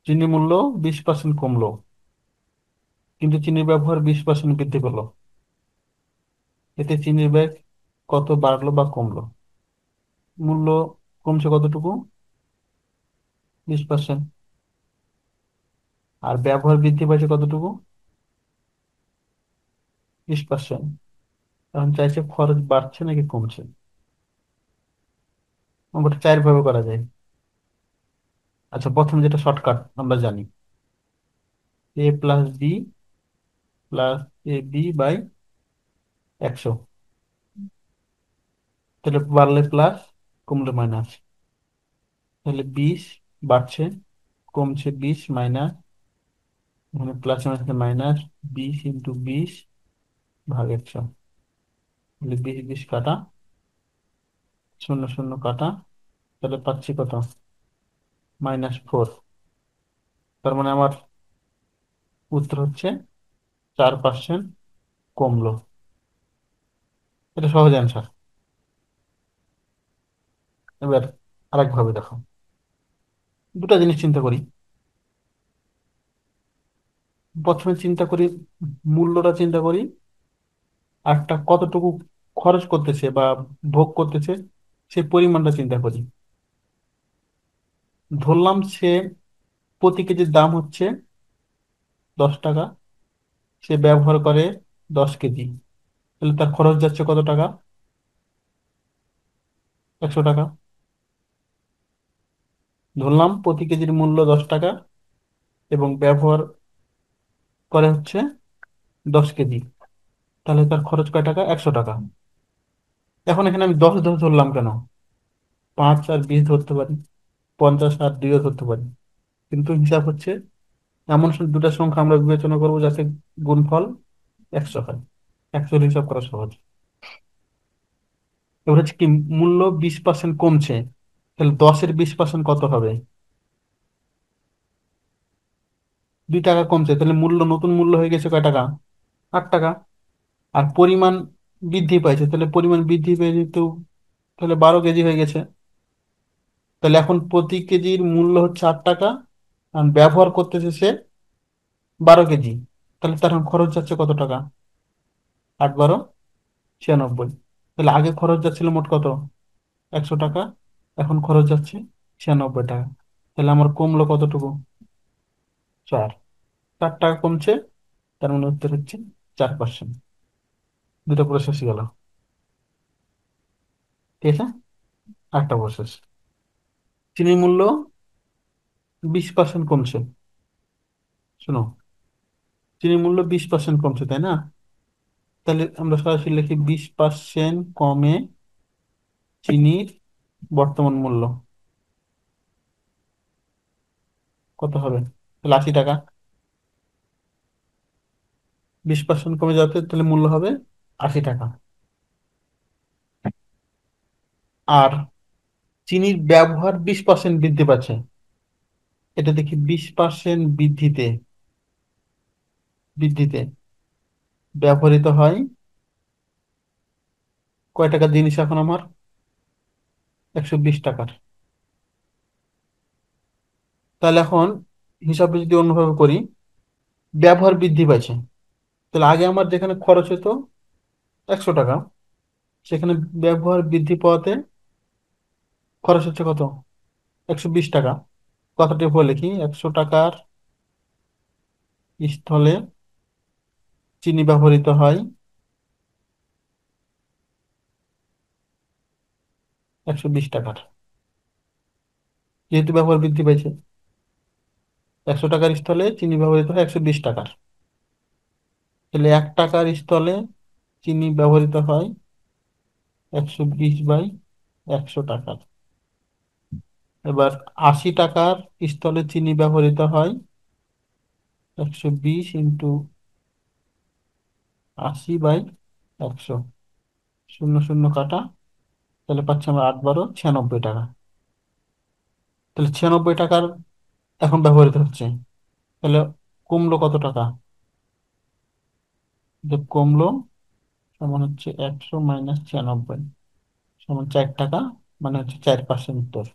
চিনি মূল্য 20% কমলো, কিন্তু চিনির ব্যবহার 20% বৃদ্ধি পেলো। এতে চিনির ব্যাগ কত বাড়লো বা কমলো? মূল্য কমছে কতটুকু? 20%। আর ব্যবহার বৃদ্ধি পাইছে কতটুকু? 20%। এখন চাইছে খরচ বাড়ছে নাকি কমছে। অঙ্কটা চার ভাবে করা যায়। আচ্ছা, প্রথম যেটা শর্টকাট আমরা জানি, a+b+ab/100। তাহলে বাড়লে প্লাস, কমলে মাইনাস। তাহলে 20 বাড়ছে, কমছে 20 মাইনাস, এখানে প্লাস মাইনাস মাইনাস, 20 × 20 ভাগ 100। তাহলে 20 20 কাটা, শূন্য শূন্য কাটা, তাহলে পাচ্ছি কত? -4। তার মানে আমার উত্তর হচ্ছে 4% কমলো। এটা সহজ অ্যান্সার। এবার আরেক ভাবে দেখো, দুটা জিনিস চিন্তা করি। প্রথমে চিন্তা করি, মূল্যটা চিন্তা করি, আরটা কতটুকু খরচ করতেছে বা ভোগ করতেছে সেই পরিমাণটা চিন্তা করি। ধরলাম সে প্রতি কেজির দাম হচ্ছে 10 টাকা, সে ব্যবহার করে 10 কেজি, তাহলে তার খরচ যাচ্ছে কত টাকা? 100 টাকা। ধরলাম প্রতি কেজির মূল্য 10 টাকা এবং ব্যবহার করে হচ্ছে 10 কেজি, তাহলে তার খরচ কয় টাকা? 100 টাকা। এখন এখানে আমি 10 ধরলাম কেন? 5 আর 20 ধরতে পারি, 50 আর 2ও ধরতে পারি, কিন্তু হিসাব হচ্ছে এমন দুটা সংখ্যা আমরা বিবেচনা করবো যাতে গুণফল 100 হয়। 100 হিসাব করা সহজ। এবার হচ্ছে কি, মূল্য 20% কমছে, তাহলে 10-এর 20% কত হবে? 2 টাকা কমছে, তাহলে মূল্য, নতুন মূল্য হয়ে গেছে কয় টাকা? 8 টাকা। আর পরিমাণ বৃদ্ধি পাইছে, তাহলে পরিমাণ বৃদ্ধি পেয়ে তো, তাহলে 12 কেজি হয়ে গেছে। তাহলে এখন প্রতি কেজির মূল্য হচ্ছে 8 টাকা, আর ব্যবহার করতেছে সে 12 কেজি, তাহলে তার এখন খরচ যাচ্ছে কত টাকা? 8 × 12 = 96। তাহলে আগে খরচ যাচ্ছিল মোট কত? 100 টাকা। এখন খরচ যাচ্ছে 96 টাকা। তাহলে আমার কমলো কতটুকু? 4। 4 টাকা কমছে, তার মানে উত্তর হচ্ছে 4%। দুটো প্রসেস গেল, ঠিক আছে। একটা প্রসেস, চিনির মূল্য 20% কমছে। শোনো, চিনির মূল্য 20% কমছে, তাই না? তাহলে আমরা সরাসরি লিখি 20% কমে চিনির বর্তমান মূল্য কত হবে? তাহলে 80 টাকা। 20% কমে যাতে, তাহলে মূল্য হবে 80 টাকা। আর চিনির ব্যবহার 20% বৃদ্ধি পাচ্ছে, এটা দেখি 20% বৃদ্ধিতে, বৃদ্ধিতে ব্যবহৃত হয় কয় টাকার জিনিস এখন আমার? 120 টাকার। তাহলে এখন হিসাবে যদি অন্যভাবে করি, ব্যবহার বৃদ্ধি পাইছে, তাহলে আগে আমার যেখানে খরচ হতো 100 টাকা, সেখানে ব্যবহার বৃদ্ধি পাওয়াতে খরচ হচ্ছে কত? 120 টাকা। কথাটি বলে কি, 100 টাকার স্থলে চিনি ব্যবহৃত হয় 120 টাকার। যেহেতু ব্যবহার বৃদ্ধি পাইছে, 100 টাকার স্থলে চিনি ব্যবহৃত হয় 120 টাকার। তাহলে 1 টাকার স্থলে চিনি ব্যবহৃত হয় 120/100 টাকার। এবার 80 টাকার স্থলে চিনি ব্যবহৃত হয় 120 × 80/100। শূন্য শূন্য কাটা, তাহলে পাচ্ছি আমরা 8 × 12 = 96 টাকা। তাহলে 96 টাকার এখন ব্যবহৃত হচ্ছে, তাহলে কমলো কত টাকা? যে কমলো সমান হচ্ছে 100 - 96 সমান 4 টাকা, মানে হচ্ছে 4% উত্তর।